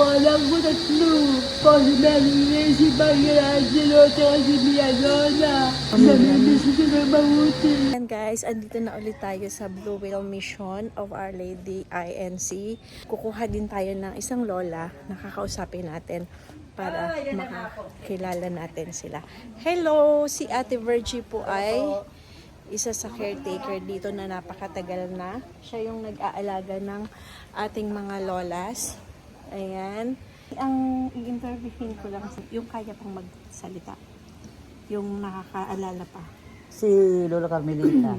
anak ko tatlo. Kasi namin si Michelangelo at si Mianola. Namimiss ko na mabuti. And guys, andito na ulit tayo sa Blue Whale Mission of Our Lady INC. Kukuha din tayo ng isang lola na kakausapin natin para makakilala natin sila. Hello! Si Ate Virgie po ay isa sa caretaker dito na napakatagal na. Siya yung nag-aalaga ng ating mga lolas. Ayan. Ang i-interviewin ko lang yung kaya pang magsalita. Yung nakakaalala pa. Si Lola Carmelita.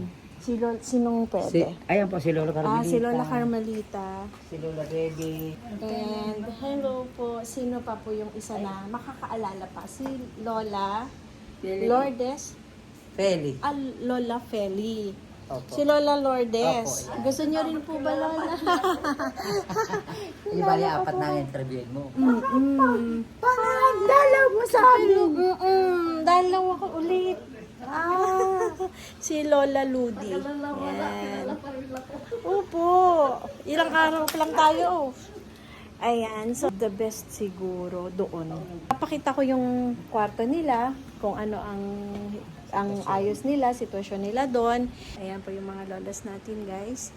Sinong pwede? Ayan po si Lola Carmelita. Si Lola Carmelita. Si Lola Debbie. And hello po, sino pa po yung isa na makakaalala pa? Si Lola Lourdes. Feli. Lola Feli. Opo. Si Lola Lourdes. Opo. Gusto niyo rin po ba, Lola? Hindi bali apat na ang interviewin mo. Parang dalaw mo sa amin. Dalaw ako ulit. Si Lola Ludi. Yan. Opo. Ilang araw pa lang tayo. Ayan. So, the best siguro doon. Papakita ko yung kwarto nila, kung ano ang ayos nila, sitwasyon nila doon. Ayan po yung mga lolas natin, guys.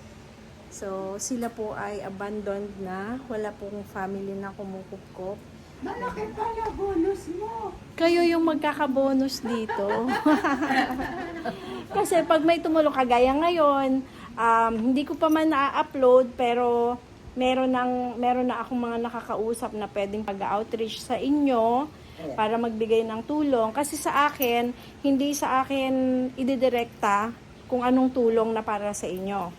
So, sila po ay abandoned na. Wala pong family na kumukupkop. Malaki pa yung bonus mo. Kayo yung magkakabonus dito. Kasi pag may tumulong kagaya ngayon, hindi ko pa man na-upload pero meron na akong mga nakakausap na pwedeng pag-outreach sa inyo para magbigay ng tulong. Kasi sa akin, hindi sa akin ididirekta kung anong tulong na para sa inyo.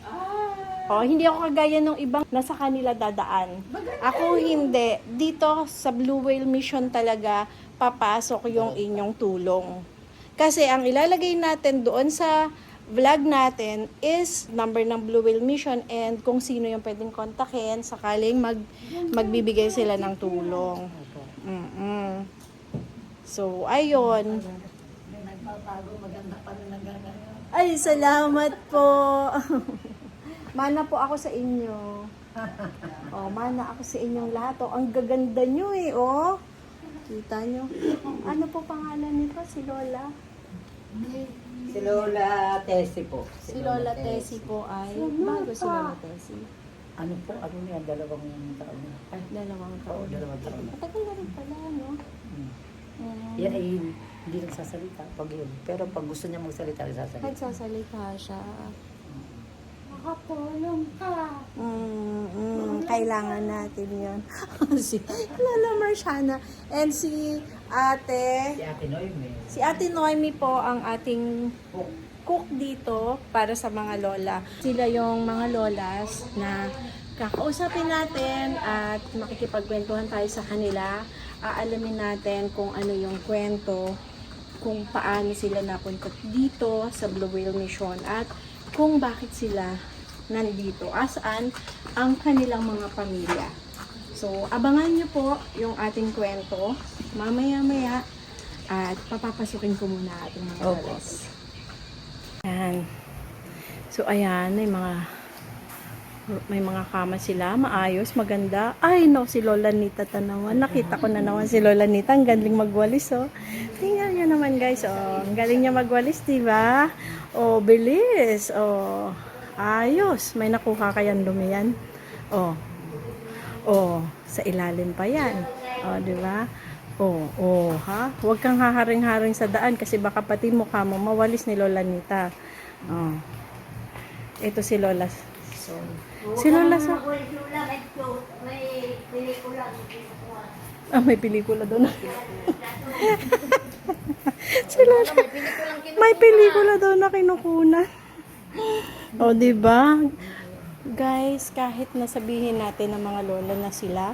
Hindi ako kagaya ng ibang nasa kanila dadaan. Ako hindi. Dito sa Blue Whale Mission talaga papasok yung inyong tulong. Kasi ang ilalagay natin doon sa vlog natin is number ng Blue Whale Mission and kung sino yung pwedeng kontakin sakaling magbibigay sila ng tulong. So, ayun. Ay, salamat po. Mana po ako sa inyo. Mana ako sa inyong lahat. Ang gaganda nyo Kita nyo. Ano po pangalan nito? Si Lola? Si Lola Tessie po. Si Lola Tessie po ay bago si Lola Tessie. Ano po? Ano niya? 2 taon na. Ay, 2 taon. 2 taon na. Matagal na rin pala, no? Yan ay hindi nagsasalita pag yun. Pero pag gusto niya magsalita, nagsasalita. Nagsasalita siya. Makatulong ka. Kailangan natin yun. Si Lola Marciana. And si Ate... Si Ate Noemi. Si Ate Noemi po ang ating cook dito para sa mga lola. Sila yung mga lolas na kakausapin natin at makikipagkwentuhan tayo sa kanila. Aalamin natin kung ano yung kwento, kung paano sila napunta dito sa Blue Whale Mission at kung bakit sila nandito, asaan ang kanilang mga pamilya. So, abangan nyo po yung ating kwento mamaya-maya at papapasukin ko muna ating mga lolas. Ayan. So, ayan, may mga kama sila, maayos, maganda. Ay, no, si Lola Nita tanawan. Nakita ko na naman si Lola Nita, ang galing magwalis, Tingnan nyo naman, guys, ang galing niya magwalis, diba? Bilis, ayos. May nakuha kayang dumi yan. Sa ilalim pa yan. Diba? Ha? Huwag kang haharing-haring sa daan kasi baka pati mukha mo mawalis ni Lola Nita. Ito si Lola. Si Lola sa... may pelikula doon. Si Lola. May pelikula doon na kinukunan. Diba? Guys, kahit nasabihin natin ng mga lola na sila,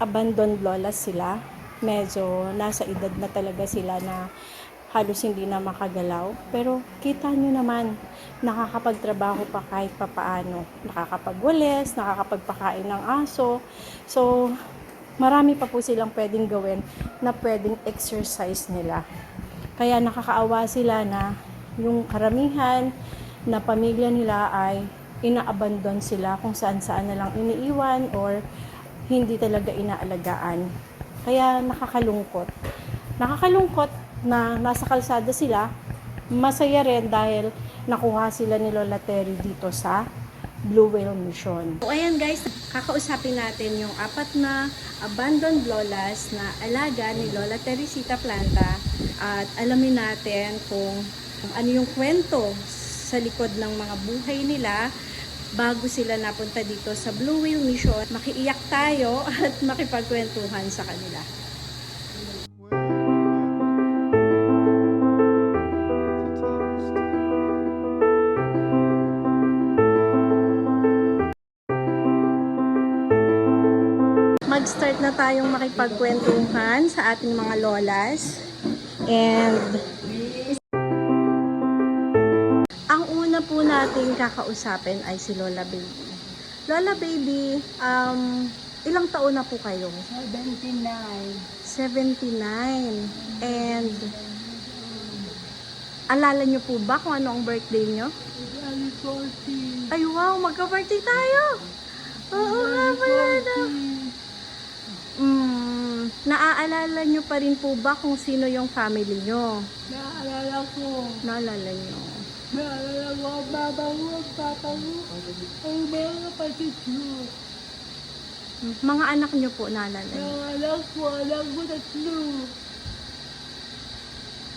abandoned lolas sila, medyo nasa edad na talaga sila na halos hindi na makagalaw. Pero kita nyo naman, nakakapagtrabaho pa kahit papaano. Nakakapagwalis, nakakapagpakain ng aso. So, marami pa po silang pwedeng gawin na pwedeng exercise nila. Kaya nakakaawa sila na yung karamihan na pamilya nila ay ina-abandon sila kung saan-saan na lang iniiwan or hindi talaga inaalagaan. Kaya nakakalungkot. Nakakalungkot na nasa kalsada sila. Masaya rin dahil nakuha sila ni Lola Terry dito sa Blue Whale Mission. So ayan guys, kakausapin natin yung 4 na abandoned lolas na alaga ni Lola Teresita Planta at alamin natin kung ano yung kwento sa likod ng mga buhay nila bago sila napunta dito sa Blue Whale Mission. Makiiyak tayo at makipagkwentuhan sa kanila. Mag-start na tayong makipagkwentuhan sa ating mga lolas. And ang una po nating kakausapin ay si Lola Baby. Lola Baby, ilang taon na po kayo? 79. 79. And alala nyo po ba kung ano ang birthday nyo? January 40. Ay wow, magka-birthday tayo! Oo nga pala na. Naaalala nyo pa rin po ba kung sino yung family nyo? Naalala ko. Naalala nyo? Naalala ko ang mama ko, ang papa ko, ang mga kapatid ko. Mga anak nyo po naalala nyo? Anak ko 3.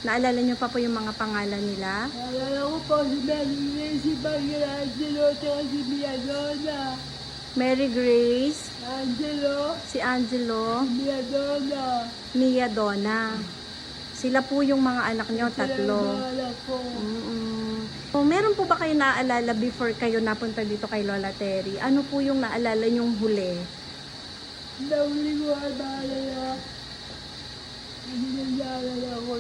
Naalala nyo pa po yung mga pangalan nila? Naalala ko po si Mary Grace, si Michelangelo, at si Miadona. Mary Grace, Angelo, si Angelo, Miadona. Mia Donna. Sila po yung mga anak nyo, 3. Naalala ko. So, meron po ba kayo naaalala before kayo napunta dito kay Lola Terry? Ano po yung naalala nyong huli? Nahuli ko ang naalala. Hindi naalala ko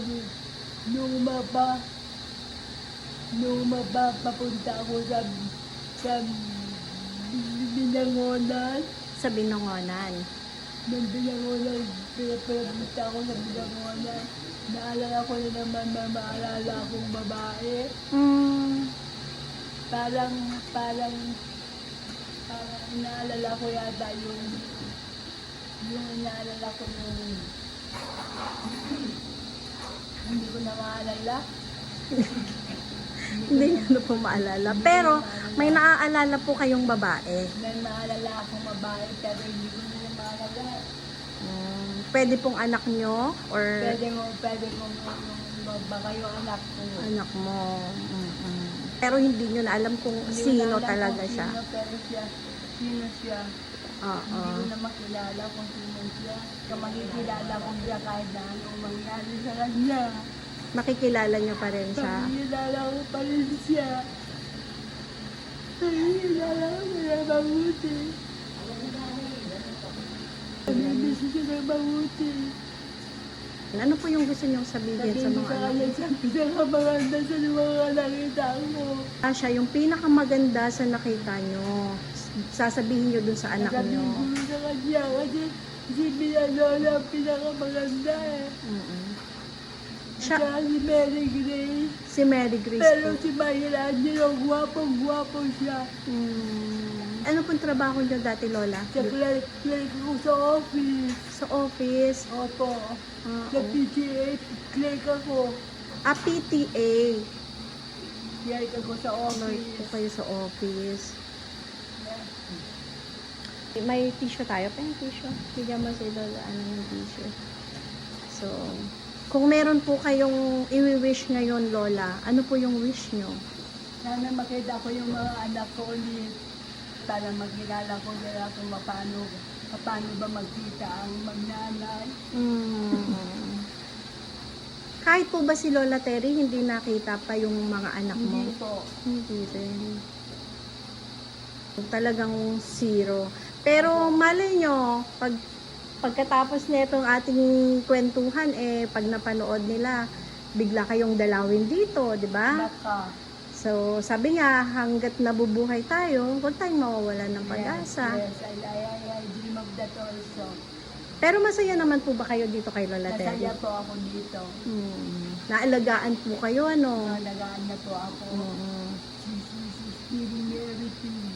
nung papunta ako sa Binangonan. Sa Binangonan. Nung Binangonan, pinapunta ako sa Binangonan. Naalala ko na naman na maalala akong babae. Parang naalala ko yata yung naalala ko yung hindi ko na maalala. Hindi nyo po maalala. Pero, may naaalala po kayong babae. May maalala akong babae pero hindi ko na maalala. Pwede pong anak nyo? Or Pwede mo baka yung anak ko. anak mo? Pero hindi nyo na alam kung Hindi ko sino na alam talaga kung siya. Pero sino siya. Oo. Hindi ko na makilala kung sino siya. Makikilala ko siya kahit na anong mangyari sa kanya. Makikilala nyo pa rin siya. Makikilala ko pa rin siya. Makikilala ko siya mabuti. Nabibisi siya na mabuti. Ano po yung gusto nyong sabihin sa Sabihin ko mga sa anak? kanya siya pinakamaganda sa mga nakita ko. Siya yung pinakamaganda sa nakita nyo. Sasabihin nyo dun sa anak Sabihin nyo. ko sa kanya kasi si Pinanola ang pinakamaganda eh. Siya, Siya si Mary Grace. si Mary Grace Pero po. si Michelangelo, gwapong-gwapo siya. Ano pong trabaho nyo dati, Lola? Sa clerk ko sa office. Sa office? Opo. Oo. Sa PTA, clerk ako. PTA. Clerk ako sa Lord office. po kayo sa office. May tissue tayo. Pa yung tissue. Bigyan mo si Lola ng tissue. So, kung meron po kayong i-wish ngayon, Lola, ano po yung wish nyo? Sana makita ko yung mga anak ko ulit. Sana magkilala ko nila kung paano ba magkita ang magnanay. Kahit po ba si Lola Terry, hindi nakita pa yung mga anak mo? Hindi po. Hindi rin. Talagang zero. Pero malay nyo, pagkatapos nitong ating kwentuhan, pag napanood nila, bigla kayong dalawin dito, di ba? Baka. So, sabi nga, hanggat nabubuhay tayo, huwag tayong mawawala ng pag-asa. Yes, I dream of that also. Pero masaya naman po ba kayo dito kay Lola Terry? Masaya po ako dito. Naalagaan po kayo, ano? Nalagaan na po ako. She's feeling everything.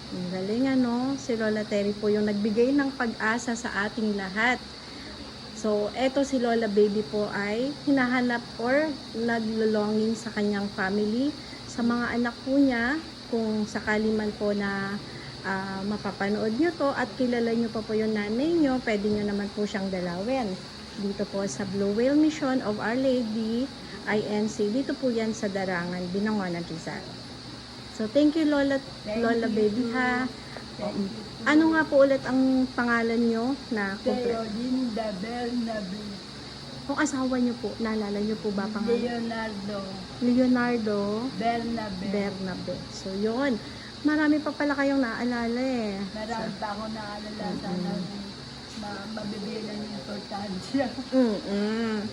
Ang galing ano, si Lola Terry po yung nagbigay ng pag-asa sa ating lahat. So, eto si Lola Baby po ay hinahanap or naglolonging sa kanyang family, sa mga anak po niya, kung sakali man po na mapapanood nyo to at kilala nyo pa po yung nanay nyo, pwede nyo naman po siyang dalawin. Dito po sa Blue Whale Mission of Our Lady, INC, dito po yan sa Darangan, Binangonan, Rizal. So, thank you Lola Baby ha. Ano nga po ulit ang pangalan nyo na complete? Teodinda Bernabe. Kung asawa nyo po, naalala nyo po ba pangalan? Leonardo Bernabe. So, yun. Marami pa pala kayong naalala eh. Marami pa ako naalala. Sana mabibigyan ng importansya.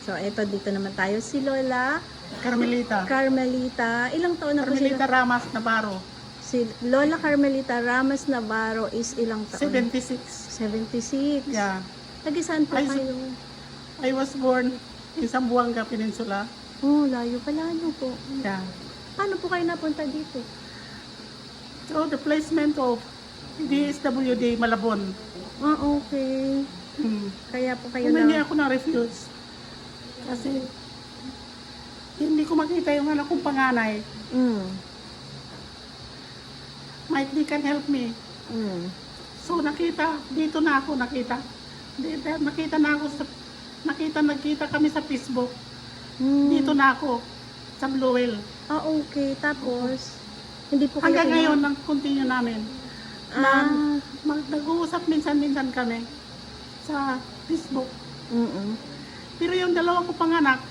So, eto dito naman tayo. Si Lola Carmelita. Carmelita. Ilang taon na po Carmelita sila? Ramas Navarro. Si Lola Carmelita Ramas Navarro is ilang taon? 76. 76. Yeah. Taga-saan po Ay, kayo? I was born in Zamboanga Peninsula. Oh, layo pala nyo po. Yeah. Paano po kayo napunta dito? So the placement of DSWD Malabon. Ah, okay. Kaya po kayo Humingi na... ako ng refuse. Kasi hindi ko makita yung anak kong panganay. Might they can help me. So nakita, dito na ako nakita. Nagkita kami sa Facebook. Dito na ako sa Blue Whale. Ah, okay. Tapos, hindi po kayo... Hanggang ngayon, nag-continue namin. Nag-uusap minsan-minsan kami sa Facebook. Pero yung dalawa ko panganak,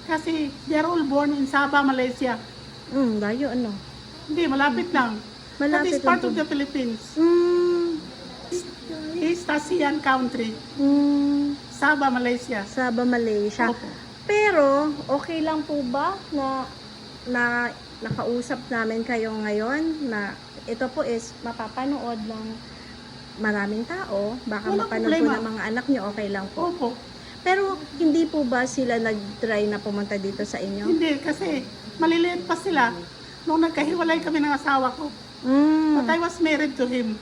kasi they are all born in Sabah, Malaysia. Layo ano? Hindi, malapit lang. Malapit That is part lang of po. the Philippines. East ASEAN country. Sabah, Malaysia. Sabah, Malaysia. Opo. Pero, okay lang po ba na nakausap namin kayo ngayon na ito po is mapapanood ng maraming tao, baka Walang mapanood po problema. ng mga anak nyo, okay lang po. Opo. Pero hindi po ba sila nag-try na pumunta dito sa inyo? Hindi, kasi maliliit pa sila. Nung nagkahiwalay kami ng asawa ko. But I was married to him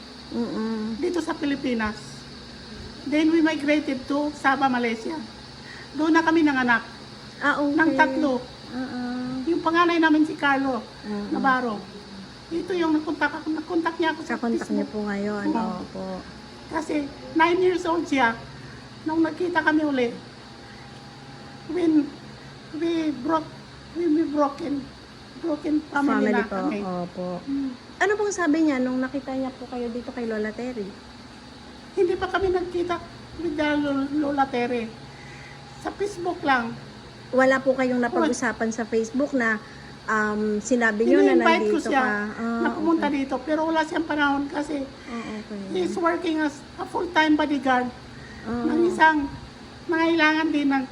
dito sa Pilipinas. Then we migrated to Sabah, Malaysia. Doon na kami nanganak. Ah, okay. Ng tatlo. Yung panganay namin si Carlo Navarro. Ito yung nag-contact niya ako sa Kakontak niyo Facebook. po ngayon. Oo. Opo. Kasi 9 years old siya. Nung nagkita kami uli. When we broken family na po. kami. Opo. Ano pong sabi niya nung nakita niya po kayo dito kay Lola Terry? Hindi pa kami nagkita with the Lola Tere. Sa Facebook lang. Wala po kayong napag-usapan sa Facebook na sinabi niyo na Ini-invite ko nandito siya ka. na pumunta dito. Pero wala siyang panahon kasi Okay. he's working as a full-time bodyguard ng isang nangailangan din ng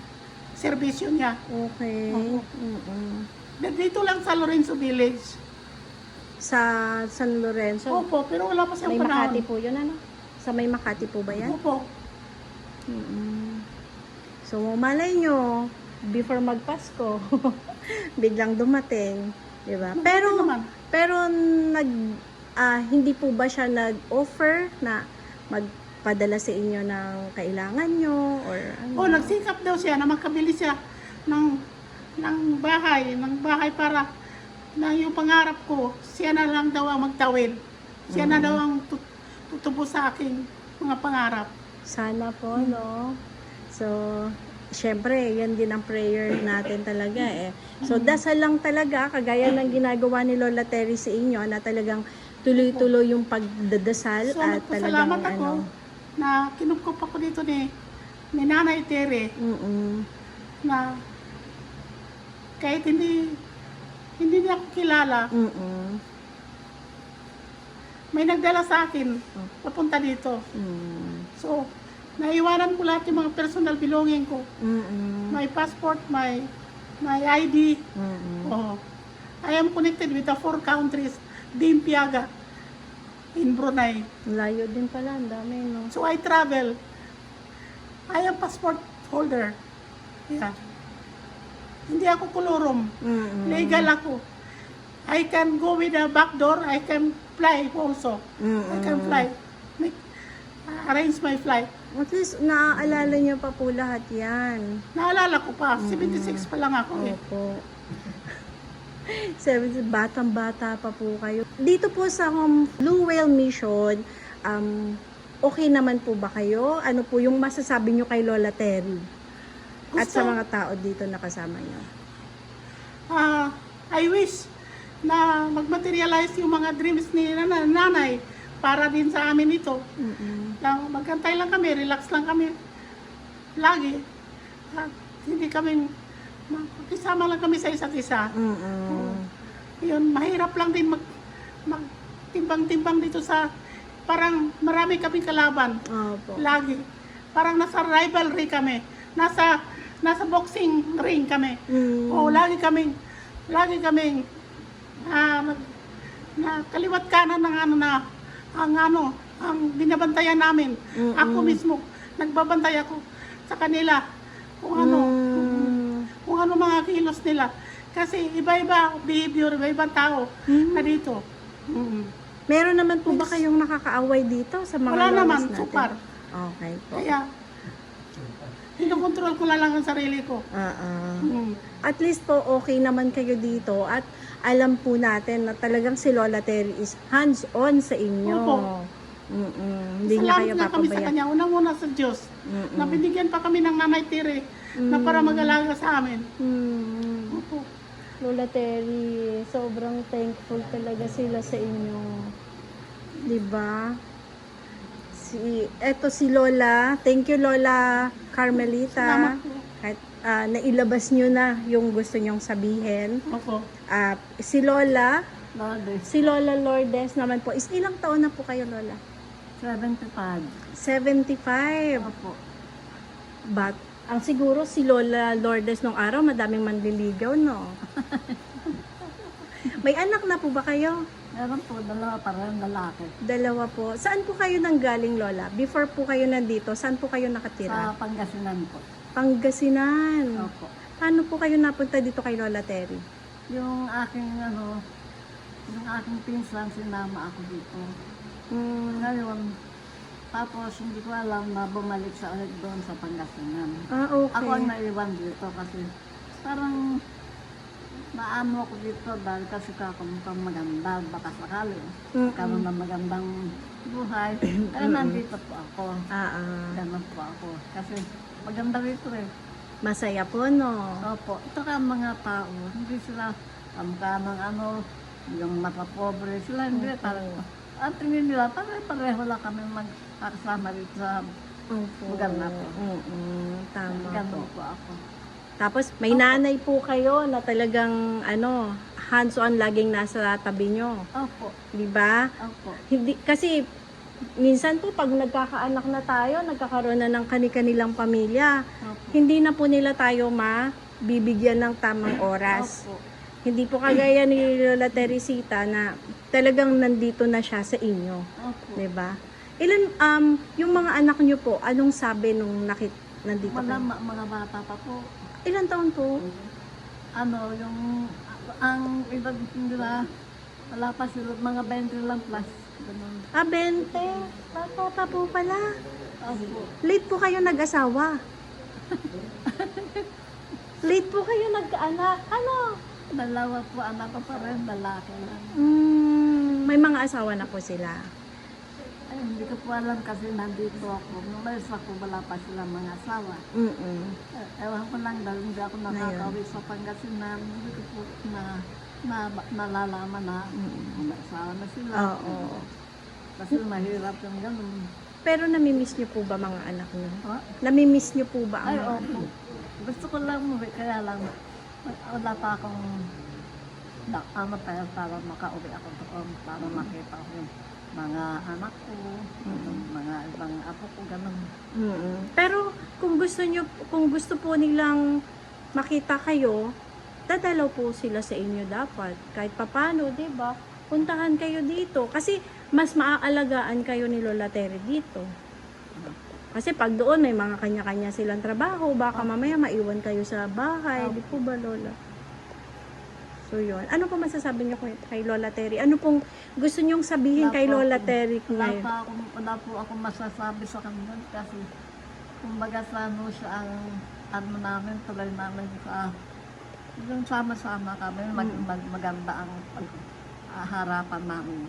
serbisyo niya. Okay. Oo. Dito lang sa Lorenzo Village. Sa San Lorenzo. Opo, pero wala pa siyang May panahon. Makati po yun, ano? Sa may Makati po ba yan? Opo. So, malay nyo, before magpasko, biglang dumating. Diba? Pero, naman. hindi po ba siya nag-offer na magpadala sa inyo ng kailangan nyo? Or ano? Nagsikap daw siya na makabili siya ng bahay para na yung pangarap ko, siya na lang daw ang magtawid. Siya na daw ang tutubo sa aking mga pangarap. Sana po, no? So, syempre, yan din ang prayer natin talaga eh. So, dasal lang talaga, kagaya ng ginagawa ni Lola Terry sa inyo, na talagang tuloy-tuloy yung pagdadasal So, at talagang nagpasalamat ako na kinupkup ako dito ni Nanay Tere na kahit hindi niya ako kilala, may nagdala sa akin papunta dito. So, naiwanan ko lahat yung mga personal belonging ko. My passport, my ID. I am connected with the 4 countries, Dimpiaga, in Brunei. Layo din pala, ang dami, no? So, I travel. I am passport holder. Yeah. Hindi ako kulurom. Legal ako. I can go with a back door. I can fly also. I can fly. Make, arrange my flight. At least, naaalala niyo pa po lahat yan. Naalala ko pa, 76 pa lang ako eh. Opo. 70, batang-bata pa po kayo. Dito po sa Blue Whale Mission, okay naman po ba kayo? Ano po yung masasabi niyo kay Lola Terry? At sa mga tao dito na kasama niyo? I wish na mag-materialize yung mga dreams ni nanay para din sa amin ito. Magkantay lang kami, relax lang kami lagi. At hindi kami, makisama lang kami sa isa't isa. Yun, mahirap lang din magtimbang-timbang dito sa, parang marami kaming kalaban. Opo. Lagi. Parang nasa rivalry kami. Nasa boxing ring kami. O lagi kaming na kaliwat kanan ng ang binabantayan namin. Ako mismo nagbabantay ako sa kanila kung ano mga kilos nila. Kasi iba-iba behavior, iba-ibang tao na dito. Meron naman po ba kayong nakakaaway dito sa mga Wala lolas naman, natin? so far. Okay po. Kaya, kontrol ko na lang ang sarili ko. At least po okay naman kayo dito at alam po natin na talagang si Lola Terry is hands-on sa inyo. Opo. Hindi niya kayo Salamat nga kami sa papabayaan. kanya. Unang-una sa Diyos. Na binigyan pa kami ng Nanay Terry na para mag-alaga sa amin. Opo. Lola Terry, sobrang thankful talaga sila sa inyo. 'Di ba? Eto si Lola. Thank you Lola Carmelita. Salamat po. At nailabas nyo na yung gusto nyong sabihin. Opo. Si Lola Lourdes, Lourdes naman po. Ilang taon na po kayo, Lola? 75. 75. Opo. But, ang siguro si Lola Lourdes nung araw, madaming manliligaw, no? May anak na po ba kayo? Meron po, dalawa pa rin lalaki. Dalawa po. Saan po kayo nanggaling, Lola? Before po kayo nandito, saan po kayo nakatira? Sa Pangasinan po. Pangasinan. Opo. Paano po kayo napunta dito kay Lola Terry? Yung aking pinsan, sinama ako dito. Ngayon, tapos hindi ko alam na bumalik sa ulit doon sa Pangasinan. Okay. Ako ang naiwan dito kasi parang naano ako dito dahil kasi kakamukhang maganda, baka sakali. Karoon ng magandang buhay. Kaya nandito po ako. Ganun po ako. Kasi maganda rito eh. Masaya po, no? Opo. Ito ka mga tao, hindi sila kamukha ng yung mata pobre. Sila hindi parang, at tingin nila, pareho lang kami magkakasama dito sa lugar na po. Tama po. Ganun po ako. Tapos may nanay po kayo na talagang hands-on laging nasa tabi nyo. Opo. 'Di ba? Opo. Hindi kasi minsan po pag nagkakaanak na tayo, nagkakaroon na ng kani-kanilang pamilya. Opo. Hindi na po nila tayo mabibigyan ng tamang oras. Opo. Hindi po kagaya ni Lola Teresita na talagang nandito na siya sa inyo. Opo. 'Di ba? Ilan yung mga anak niyo po, anong sabi nung nandito kayo? Mga bata pa po. Ilan taon po? Ang edad nila, wala pa sila, mga 20 lang plus. Ganun. 20. Bata pa po pala. Opo. Late po kayo nag-asawa. Late po kayo nagkaanak. Dalawa po, anak ko pa rin, lalaki lang. May mga asawa na po sila. Ay, hindi ko po alam kasi nandito ako. Nung malis ako, wala pa sila mga asawa. Ewan ko lang dahil hindi ako nakakauwi sa Pangasinan. Hindi ko po nalalaman na may asawa na sila. Oo. Kasi mahirap yung ganun. Pero namimiss niyo po ba mga anak niyo? Ha? Namimiss niyo po ba ang Ay, mga anak opo. niyo? Gusto ko lang umuwi, kaya lang wala pa akong para makauwi ako doon, para makita ko yung mga anak ko, mga ibang apo ko, ganun. Pero kung gusto po nilang makita kayo, dadalaw po sila sa inyo dapat. Kahit papano, 'di ba? Puntahan kayo dito kasi mas maaalagaan kayo ni Lola Terry dito. Kasi pag doon may mga kanya-kanya silang trabaho, baka mamaya maiwan kayo sa bahay, di po ba Lola? So, So yun. Ano po masasabi niyo kay Lola Terry? Ano pong gusto niyong sabihin kay Lola Terry ngayon? Wala po akong masasabi sa kanila kasi kumbaga sa ano siya ang ano namin, tuloy namin sa yung sama-sama kami, maganda ang harapan namin.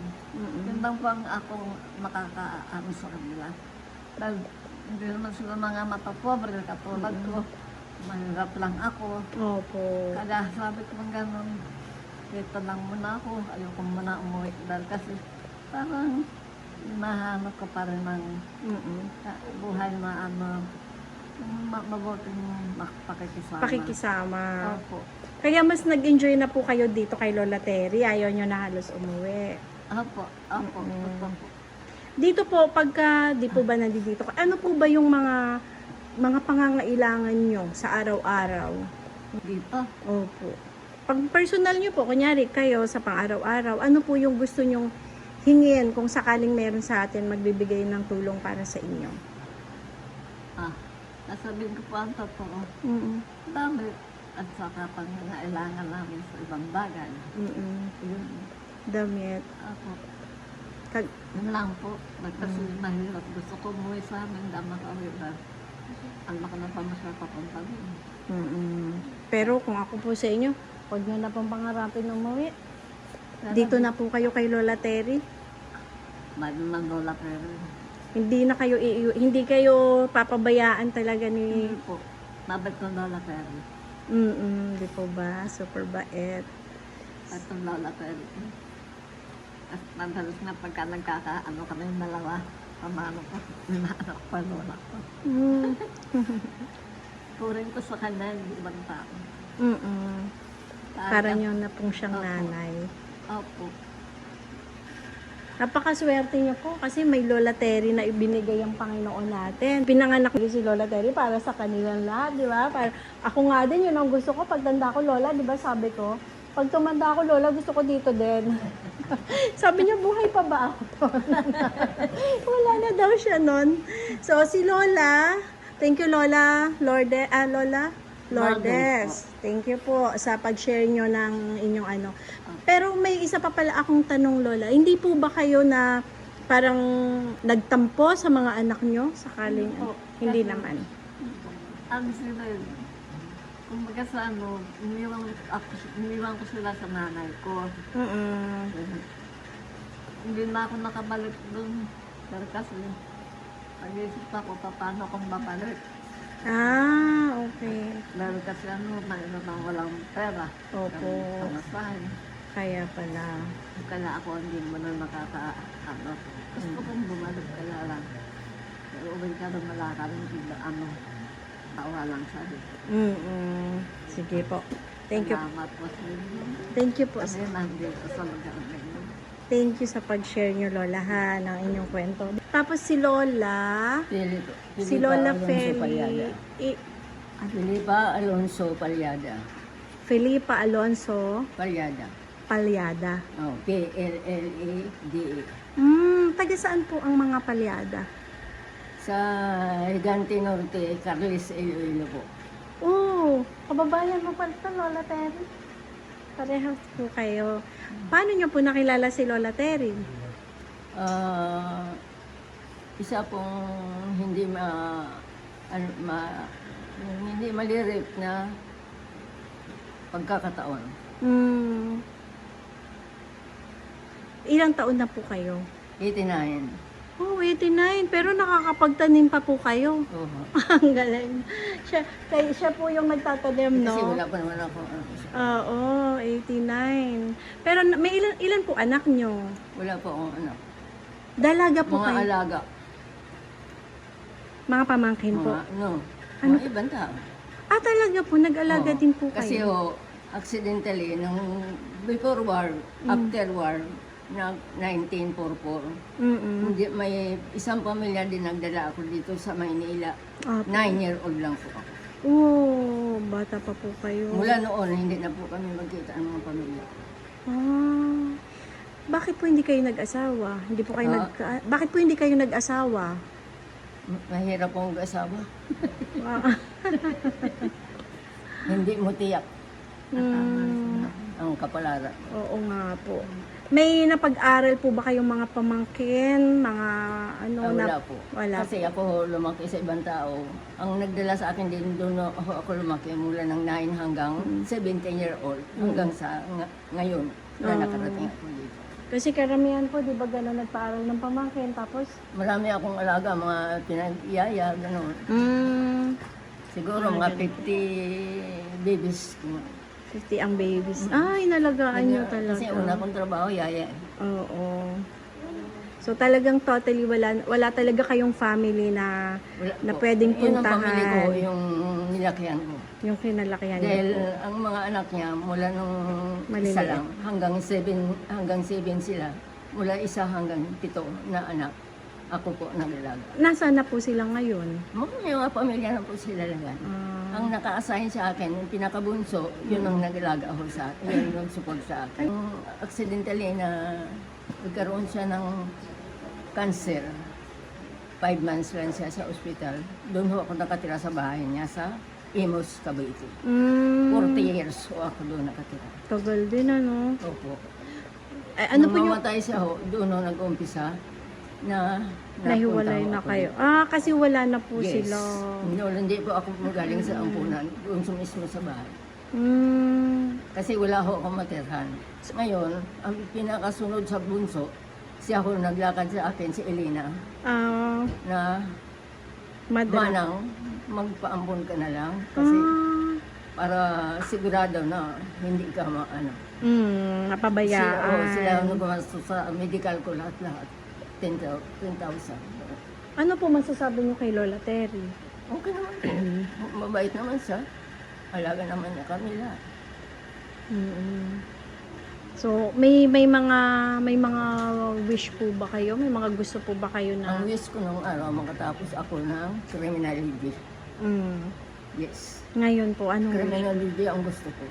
Yun lang po ang akong makakaano sa kanila. Dahil hindi naman sila mga matapobre katulad ko. Mahirap lang ako. Opo. Kaya sabi ko ng gano'n, dito lang muna ako. Ayoko muna umuwi dahil kasi parang hinahanap ko pa rin ng buhay na ano, mabuting pakikisama. Pakikisama. Opo. Kaya mas nag-enjoy na po kayo dito kay Lola Terry. Ayaw nyo na halos umuwi. Opo. Opo. Opo. Dito po, pagka di po ba nandito ka, ano po ba yung mga pangangailangan nyo sa araw-araw? Dito. Opo. Pag personal nyo po, kunyari kayo sa pang-araw-araw, ano po yung gusto nyong hingin kung sakaling meron sa atin magbibigay ng tulong para sa inyo? Nasabihin ko po ang totoo. Dami. At saka pangangailangan namin sa ibang bagay. Yun. Damit. Ako. Yun lang po. Kasi mahirap. Gusto ko umuwi sa amin. Dama ka uwi. Ang laki na pamasya papunta din. Pero kung ako po sa inyo, huwag nyo na pong pangarapin umuwi. Dito na po kayo kay Lola Terry. Bago ng lola pero. Hindi kayo papabayaan talaga ni... Hindi po. Mabait ng lola pero. Di po ba? Super bait. At ng lola pero. At madalas na pagka nagkakaano kami yung dalawa. Pamano ko. Minaanak pa lola ko. Turing ko sa kanya yung ibang tao. Para nyo na pong siyang nanay. Opo. Napakaswerte niyo po kasi may Lola Terry na ibinigay ang Panginoon natin. Pinanganak niyo si Lola Terry para sa kanilang lahat, di ba? Ako nga din, yun ang gusto ko. Pag tanda ko, Lola, di ba sabi ko, pag tumanda ako, Lola, gusto ko dito din. Sabi niya, buhay pa ba ako? Wala na daw siya nun. So, si Lola, thank you Lola, Lourdes. Thank you po sa pag-share nyo ng inyong ano. Pero may isa pa pala akong tanong, Lola. Hindi po ba kayo na parang nagtampo sa mga anak nyo? Sakaling, hindi naman. Ang sila yun. Kumbaga sa ano, iniwan ko sila sa nanay ko. Hindi na ako nakabalik doon. Pero kasi, nag-iisip ako paano akong babalik. Okay. Dahil kasi ano, mayroon nang walang pera. Opo. Pamasahin. Kaya pala. Kaya ako hindi mo na nakaka-ano. Gusto kong bumalik kaya lang. Pero uwi ka na malakad, hindi na ano, tawa lang sabi. Sige po. Thank you. Salamat po sa inyo. Thank you po. Kasi nandito sa lugar na yun. Thank you sa pag-share nyo, Lola, ha, ng inyong kwento. Tapos si Lola, si Lola Feli, Felipa Alonso Palyada. Felipa Alonso Palyada. Palyada. Oh, P-L-L-A-D-A. Taga saan po ang mga Palyada? Sa Higante Norte, Carles Iloilo po. Kababayan mo pala ito, Lola Terry. Parehas po kayo. Paano nyo po nakilala si Lola Terry? Isa pong hindi hindi malirip na pagkakataon. Ilang taon na po kayo? 89. 89. Pero nakakapagtanim pa po kayo. Oo. Ang galing. Siya po yung nagtatanim, no? Kasi wala pa naman ako. Oo, 89. Pero may ilan po anak nyo? Wala pa akong anak. Dalaga po Mga kayo? alaga. Mga pamangkin po? Mga ibang tao. Talaga po, nag-alaga Oo. din po Kasi kayo? accidentally, nung before war, after war, na 1944, hindi, may isang pamilya din nagdala ako dito sa Maynila. 9-year-old lang po ako. Bata pa po kayo. Mula noon, hindi na po kami magkita ng mga pamilya. Bakit po hindi kayo nag-asawa? Hindi po kayo Bakit po hindi kayo nag-asawa? Mahirap pong mag-asawa. Wow. Hindi mo tiyak. ang kapalaran. Oo nga po. May napag-aral po ba kayong mga pamangkin, mga ano Wala po. Wala. Kasi ako lumaki sa ibang tao. Ang nagdala sa akin din doon ako lumaki mula ng 9 hanggang 17-year-old hanggang sa ngayon na nakarating ako dito. Kasi karamihan po, di ba gano'n nagpaaral ng pamangkin, tapos? Marami akong alaga, mga pinag-iyaya, gano'n. Siguro mga 50 babies. 50 ang babies. Ay, nalagaan nyo talaga. Kasi una kong trabaho, yaya. Oo. So talagang totally wala talaga kayong family na Wala po. pwedeng Yun ang pamilya ko, puntahan. yung nilakihan ko. Yung kinalakihan niyo Dahil po. ang mga anak niya, mula nung Maliliit. isa lang, hanggang 7 sila. Mula isa hanggang 7 na anak. Ako po nag-alaga. Nasaan na po sila ngayon? Mga pamilya na po sila lagan. Ang naka-assign sa akin, yung pinakabunso, yun ang nag-alaga ako sa akin. Yun yung support sa akin. Yung accidentally na nagkaroon siya ng cancer, 5 months lang siya sa ospital. Doon ho ako nakatira sa bahay niya sa Imus, Cavite. 40 years ho ako doon nakatira. Tagal din ano. Opo. Ay, ano Nung po yung mamatay siya ho, doon ho nag-umpisa na nahiwalay napunta na ho ako kayo? dito. Kasi wala na po Yes. sila. No, hindi po ako magaling sa ampunan, doon sa mismo sa bahay. Kasi wala ho akong matirhan. Ngayon, ang pinakasunod sa bunso, siya ho naglakad sa akin, si Elena, na Madra. manang, magpaampun ka na lang. Kasi para sigurado na hindi ka Napabayaan. sila ang gumastos sa medical ko lahat-lahat. 10,000. Ano po masasabi niyo kay Lola Terry? Okay naman po. Mabait naman siya. Alaga naman niya kami lahat. So, may mga wish po ba kayo? May mga gusto po ba kayo na? Ang wish ko nung araw, makatapos ako ng criminology. Yes. Ngayon po, anong wish? Criminology ang gusto ko.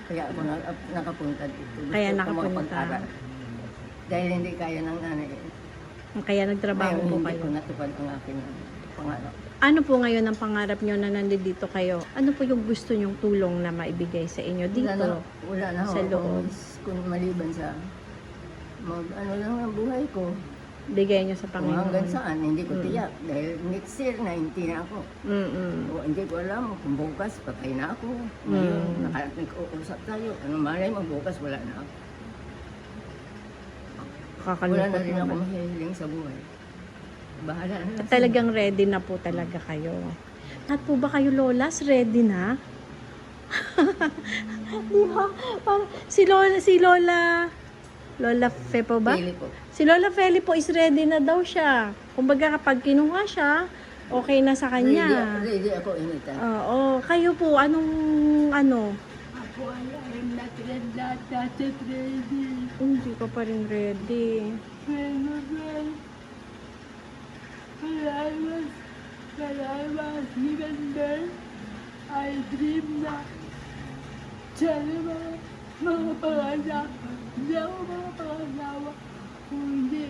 Kaya ako nakapunta dito. Gusto Kaya ko nakapunta. makapag-aral. Dahil hindi kaya ng nanay. Kaya nagtrabaho Ngayon, po hindi kayo. ko natupad ang aking pangarap. Ano po ngayon ang pangarap nyo na nandito kayo? Ano po yung gusto nyong tulong na maibigay sa inyo dito? Wala na sa ako loob. kung maliban sa ano lang ang buhay ko. Bigay nyo sa Kung hanggang Panginoon? saan, hindi ko tiyak. Dahil next year, 19 na ako. O, hindi ko alam kung bukas, patay na ako. Ngayon, nag-uusap tayo. Ano malay mo, bukas wala na ako. Wala Kakalungkot na rin ako naman. mahihiling sa buhay. Bahala na. Talagang ready na po talaga kayo. At po ba kayo, Lolas? Ready na? Di ba? Si Lola Fe po ba? Pili po. Si Lola Feli po is ready na daw siya. Kumbaga kapag kinuha siya, okay na sa kanya. Ready ako anytime. Oo. Kayo po, anong ano? Ako ay not ready. Hindi ka pa rin ready. When I was given birth, I dreamed na sana mga pangasawa. Hindi ako mga pangasawa. Kung hindi,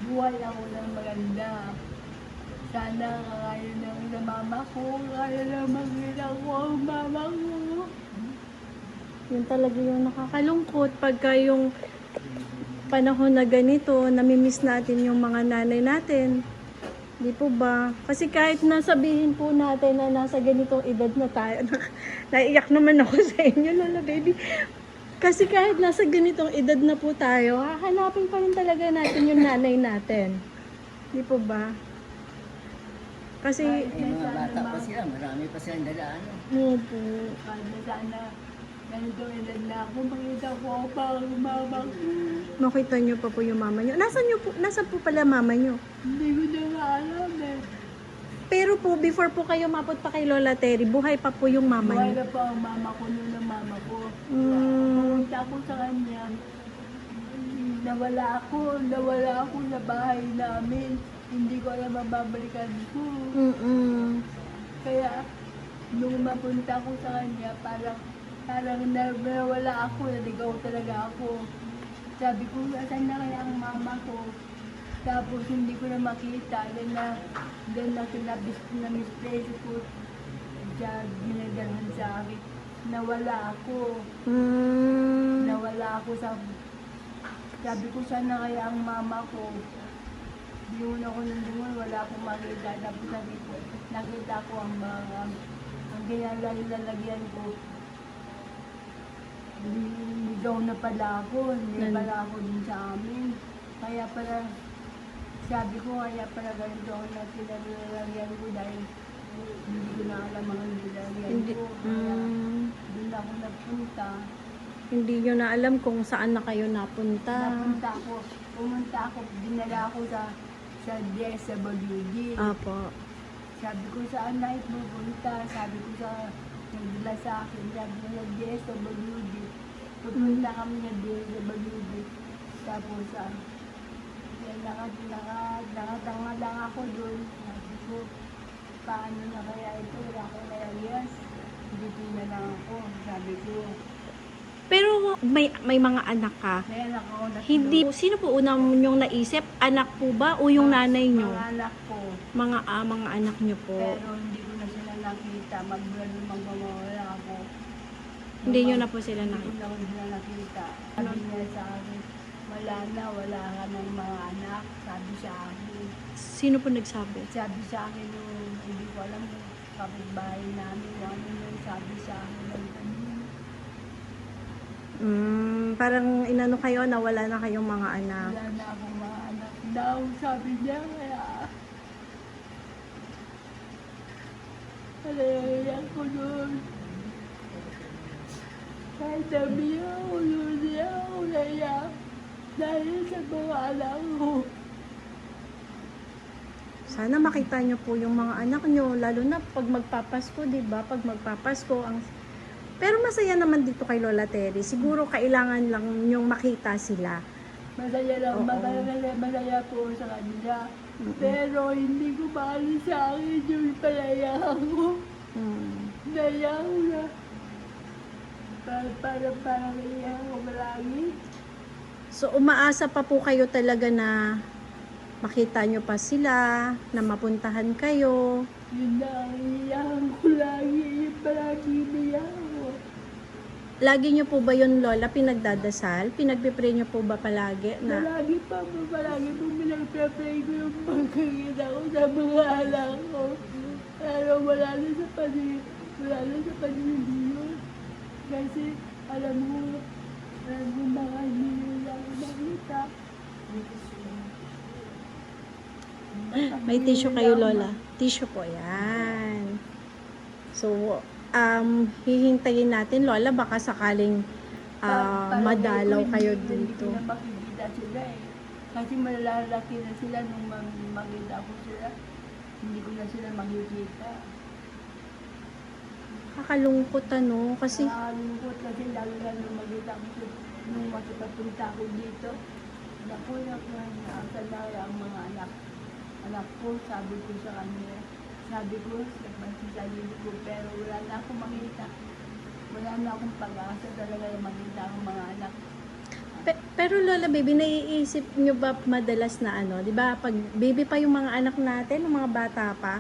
buhay ako ng maganda. Sana kaya ng mama ko, kaya ng makita ko ang mama ko. Yun talaga yung nakakalungkot pagka yung panahon na ganito, namimiss natin yung mga nanay natin. Di po ba? Kasi kahit nasabihin po natin na nasa ganitong edad na tayo, naiyak naman ako sa inyo, Lola Baby. Kasi kahit nasa ganitong edad na po tayo, hahanapin pa rin talaga natin yung nanay natin. Di po ba? Kasi, Mga bata pa sila, marami pa silang dadaanan. opo. Sana ganito edad na ako, makita ko pa ang mama ko. Makita niyo pa po yung mama niyo. Nasaan po pala mama niyo? Hindi ko na nga alam eh. Pero po, before po kayo mapunta kay Lola Terry, buhay pa po yung mama Buhay niyo. na pa ang mama ko noon ng mama ko. Mm, Pumunta ako sa kanya. Nawala ako sa bahay namin. Hindi ko alam ang babalikan ko. Kaya, nung mapunta ako sa kanya, parang nawala ako, naligaw talaga ako. Sabi ko, asan na kaya ang mama ko? Tapos hindi ko na makita. Then na misplace ko. Diyan, ginagalan sa akin. Nawala ako. Nawala ako sa... Sabi ko, sana kaya ang mama ko. Yun ako nandun, wala akong makita. Tapos nakita ko ang mga... Ang lalagyan ko. Ligaw na pala ako. Hindi pala ako din sa amin. Kaya pala... Sabi ko, kaya pala ganito ako na nilalagyan ko dahil hindi ko na alam ang nilalagyan ko. Kaya doon ako nagpunta. Hindi nyo na alam kung saan na kayo napunta. Pumunta ako, dinala ako sa DSWD. Apo. Sabi ko, saan na pupunta? Sabi ko nagdala sa akin, sabi ko sa DSWD. Pupunta kami sa DSWD. Tapos, nakatanga lang ako doon. Sabi ko, paano na kaya ito? Wala akong layas. Dito na lang ako. Sabi ko, Pero may mga anak ka. may anak ako na Hindi, sino po una yung naisip? Anak po ba o yung nanay nyo? mga anak ko. Mga anak nyo po. Pero hindi ko na sila nakita. Magmamawala ako. Hindi nyo na po sila Hindi nakita. ko na sila nakita. Sabi niya sa akin, wala ka ng mga anak. Sabi sa akin. Sino po nagsabi? Sabi sa akin, hindi ko alam kapitbahay namin. Ano yung sabi sa akin. Parang inano kayo na wala na kayong mga anak. Wala na akong mga anak daw. Sabi niya, kaya... Kaya ko doon. Kahit sabi niya, ako naiyak. Dahil sa mga anak ko. Sana makita nyo po yung mga anak nyo, lalo na pag magpapasko, di ba? Pag magpapasko, Pero masaya naman dito kay Lola Terry. Siguro kailangan lang yung makita sila. Masaya lang, Oo. masaya po sa kanila. Pero hindi ko maalis sa akin yung palaya ko. Naya ko na. Parang naiyak ako malagi. So umaasa pa po kayo talaga na makita nyo pa sila, na mapuntahan kayo. Yun na ang iyakan ko lagi. Yung palagi naiyak ako. Lagi nyo po ba yun, Lola, pinagdadasal? Pinagpipray nyo po ba palagi? Palagi po pinagpapray ko yung pagkakita ko sa mga anak ko. Pero wala na sa paningin yun. Kasi alam mo baka hindi nila ako makita. May tissue kayo, Lola. Tissue po, yan. So, hihintayin natin, Lola, baka sakaling madalaw kayo Hindi dito. ko na makikita sila eh. Kasi malalaki na sila nung makita ko sila. Hindi ko na sila makikita. Kakalungkot, ano, kasi Nakakalungkot kasi lalo nung makita ko sila. Nung masipapunta ko dito. Naku, naasan na ang mga anak ko. Sabi ko sa kanila. Sabi ko, nagmasisayili ko, pero wala na akong makita. Wala na akong pag-asa talaga na makita ang mga anak. Pero Lola Baby, naiisip nyo ba madalas na ano, di ba, pag baby pa yung mga anak natin, yung mga bata pa,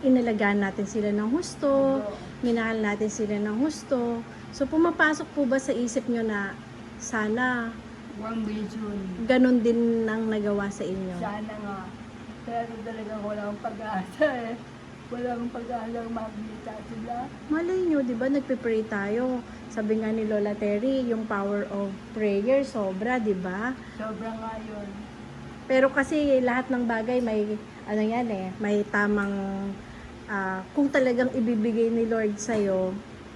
inalagaan natin sila ng husto, minahal natin sila ng husto. So pumapasok po ba sa isip nyo na sana One vision. ganun din ang nagawa sa inyo? Sana nga. Pero talagang wala akong pag-asa eh. Wala akong pag-asa makikita sila. Malay nyo, di ba, nagpe-pray tayo. Sabi nga ni Lola Terry, yung power of prayer, sobra, di ba? Sobrang nga yun. Pero kasi lahat ng bagay may, ano yan eh, may tamang, kung talagang ibibigay ni Lord sa'yo,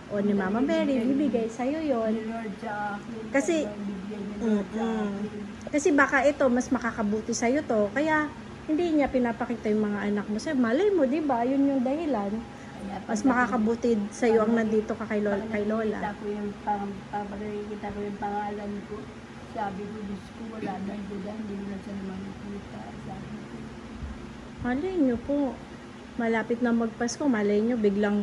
o ni Mama Mary, ibibigay sa'yo yon. Ni Lord sa akin. Kasi- talagang bigyan ni Lord sa akin. Kasi baka ito, mas makakabuti sa'yo to, kaya hindi niya pinapakita yung mga anak mo. Sa'yo, malay mo, di ba? Yun yung dahilan. Kaya Mas makakabuti sa'yo ang nandito ka kay Lola. Nakikita ko yung pangalan ko. Sabi ko, Diyos ko, wala na sila. Hindi na sila makikita. Sabi ko. Malay nyo po. Malapit na magpasko, malay nyo, biglang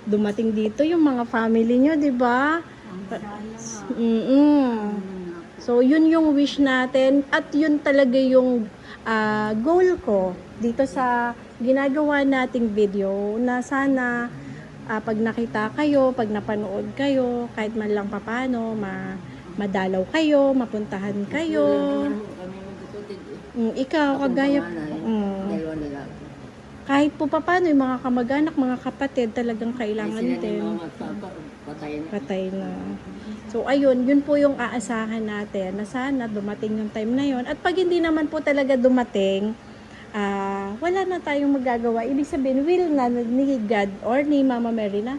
dumating dito yung mga family nyo, di ba? Sana nga. So, yun yung wish natin at yun talaga yung goal ko dito sa ginagawa nating video na sana pag nakita kayo, pag napanood kayo, kahit man lang papano, madalaw kayo, mapuntahan kayo. Kami magkakotid eh. Ikaw, kagaya, Dalawa na lang. kahit po papano, yung mga kamag-anak, mga kapatid, talagang Ay, kailangan sila ni din. mama at papa, patay na. Patay na. So, ayun, yun po yung aasahan natin na sana dumating yung time na yun. At pag hindi naman po talaga dumating, wala na tayong magagawa. Ibig sabihin, will na ni God or ni Mama Mary na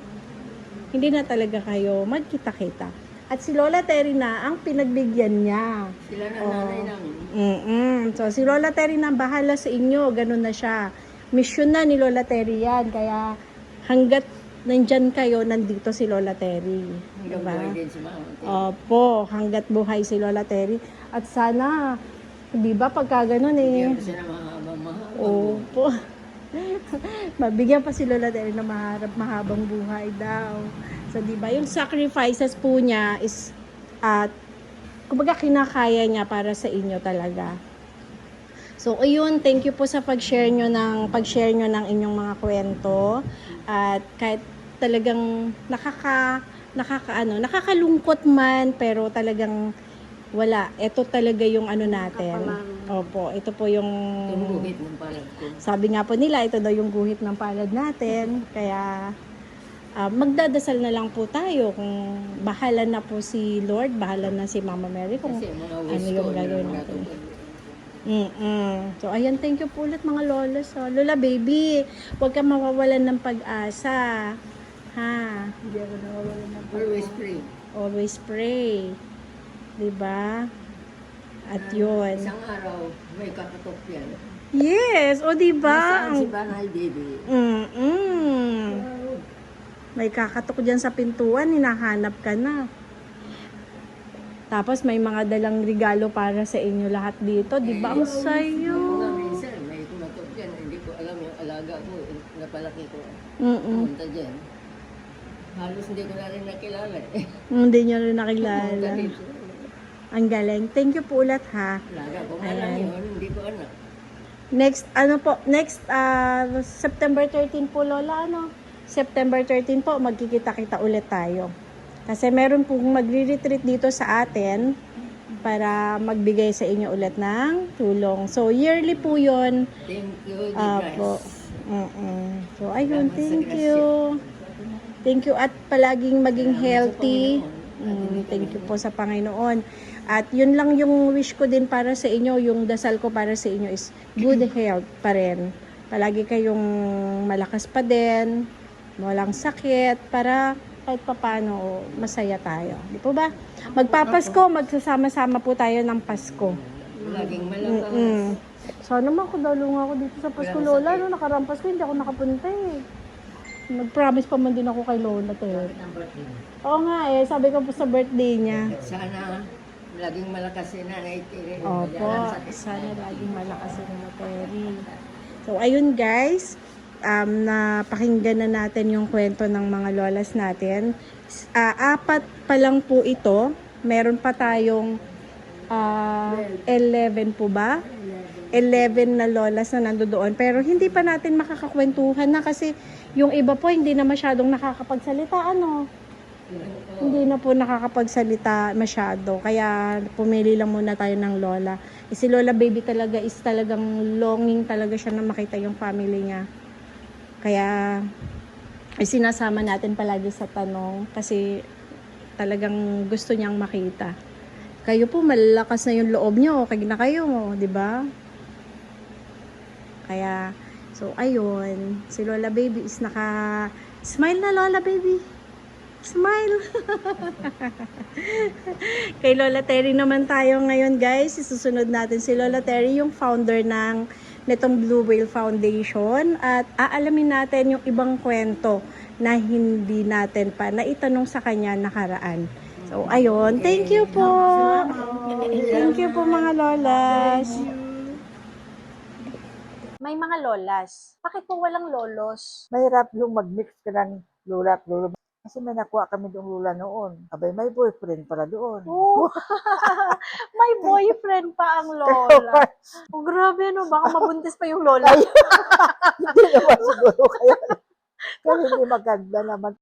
hindi na talaga kayo magkita-kita. At si Lola Terry na ang pinagbigyan niya. Sila na nanay namin. So, si Lola Terry na bahala sa inyo. Ganun na siya. Mission na ni Lola Terry yan. Kaya hanggat nandyan kayo, nandito si Lola Terry. Hanggang Diba? buhay din si mama. Opo, hanggat buhay si Lola Terry. At sana, di ba, pagka ganun Bigyan eh. ko siya ng mahaba-mahaba. Opo. Mabigyan pa si Lola Terry na mahabang buhay daw. So, di ba, yung sacrifices po niya is, kumbaga, kinakaya niya para sa inyo talaga. So, ayun, thank you po sa pag-share nyo ng inyong mga kwento. At kahit talagang nakakalungkot man, pero talagang wala. Ito talaga yung ano natin. Opo, ito po yung Yung guhit ng palad ko. sabi nga po nila, ito daw yung guhit ng palad natin. Kaya magdadasal na lang po tayo kung bahala na po si Lord, bahala na si Mama Mary kung Kasi mga ano wish ko, yung hindi gagawin naman natin. natupad. So, ayan, thank you po ulit mga lola. So, Lola baby, huwag ka mawawalan ng pag-asa. Ha? Hindi ako nawawalan ng Always pray. Always pray. Diba? At yun. Isang araw, may kakatok yan. Yes, o diba? Nasaan si Banay Baby? May kakatok dyan sa pintuan, hinahanap ka na. Tapos may mga dalang regalo para sa inyo lahat dito. Di ba? Ang Ako sayo. nga minsan, may kumatok yan. Hindi ko alam yung alaga ko. Napalaki ko. Mm-mm. Punta dyan. Halos hindi ko na rin nakilala eh. Hindi nyo rin Punta nakilala. dito. Ang galing. Thank you po ulit ha. Alaga ko nga lang yun. Hindi ko anak. Next September 13 po Lola, September 13 po, magkikita-kita ulit tayo. Kasi meron pong magre-retreat dito sa atin para magbigay sa inyo ulit ng tulong. So, yearly po yun. Thank you, Po. Digras. So, ayun, Salamat sa thank grasya. you. Thank you at palaging maging Salamat sa healthy. Panginoon. Thank you po sa Panginoon. At yun lang yung wish ko din para sa inyo, yung dasal ko para sa inyo is good health pa rin. Palagi kayong malakas pa din, walang sakit, para kahit papano masaya tayo. Di po ba? Magpapasko, magsasama-sama po tayo ng Pasko. Laging malakas. Sana makadalong ako dito sa Pasko, Lola. No, nakarampas ko, hindi ako nakapunta eh. Nag-promise pa man din ako kay Lola. Oo nga eh, sabi ko po sa birthday niya. Sana laging malakas si Nanay Tiri. Opo, sana laging malakas si Lola Terry. So, ayun guys, napakinggan na natin yung kwento ng mga lolas natin. 4 pa lang po ito. Meron pa tayong 11 po ba? 11 na lolas na nandoon. Pero hindi pa natin makakakwentuhan na kasi yung iba po hindi na masyadong nakakapagsalita. Hindi na po nakakapagsalita masyado. Kaya pumili lang muna tayo ng lola. Si Lola Baby talaga is talagang longing talaga siya na makita yung family niya. Kaya sinasama natin palagi sa tanong kasi talagang gusto niyang makita. Kayo po malalakas na yung loob niyo, kaya na kayo, 'di ba? Kaya so ayun, si Lola Baby is smile na Lola Baby. Smile. Kay Lola Terry naman tayo ngayon, guys. Isusunod natin si Lola Terry, yung founder nitong Blue Whale Foundation, at aalamin natin yung ibang kwento na hindi natin pa naitanong sa kanya nakaraan. So, ayun. Thank you po. Thank you po mga lolas. May mga lolas. Bakit po walang lolos? Mahirap yung mag-mix ka ng lula at lolo. Kasi may nakuha kami doong lula noon. Abay, may boyfriend pala doon. Oh, may boyfriend pa ang lola. Oh, grabe no, baka mabuntis pa yung lola. Hindi naman siguro kaya. Kaya hindi maganda naman.